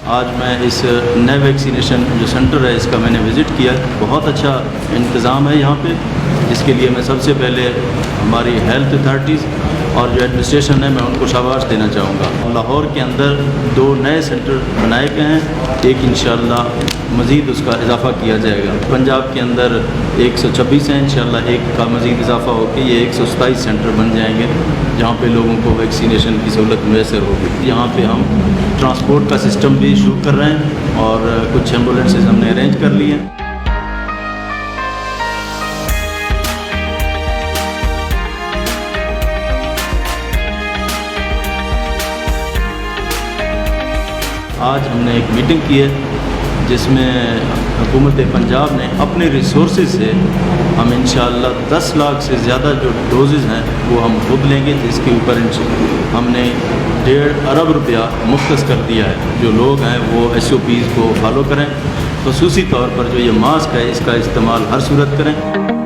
आज मैं इस नए वैक्सीनेशन जो सेंटर है इसका मैंने विज़िट किया। बहुत अच्छा इंतज़ाम है यहाँ पे। इसके लिए मैं सबसे पहले हमारी हेल्थ अथॉरिटीज़ और जो एडमिनिस्ट्रेशन है मैं उनको शाबाश देना चाहूँगा। लाहौर के अंदर 2 नए सेंटर बनाए गए हैं, एक इंशाअल्लाह मज़ीद उसका इजाफ़ा किया जाएगा। पंजाब के अंदर 126 हैं, इंशाअल्लाह एक का मज़ीद इजाफ़ा होकर ये 127 सेंटर बन जाएंगे जहाँ पे लोगों को वैक्सीनेशन की सहूलत मैसर होगी। यहाँ पे हम ट्रांसपोर्ट का सिस्टम भी शुरू कर रहे हैं और कुछ एम्बुलेंसेज हमने अरेंज कर ली हैं। आज हमने एक मीटिंग की है जिसमें हुकूमत पंजाब ने अपने रिसोर्सेज से हम इंशाअल्लाह 10 लाख से ज़्यादा जो डोजेज़ हैं वो हम खुद लेंगे, जिसके ऊपर हमने 1.5 अरब रुपया मुख्तस कर दिया है। जो लोग हैं वो SOPs को फॉलो करें, ख़ुसूसी तौर पर जो ये मास्क है इसका इस्तेमाल हर सूरत करें।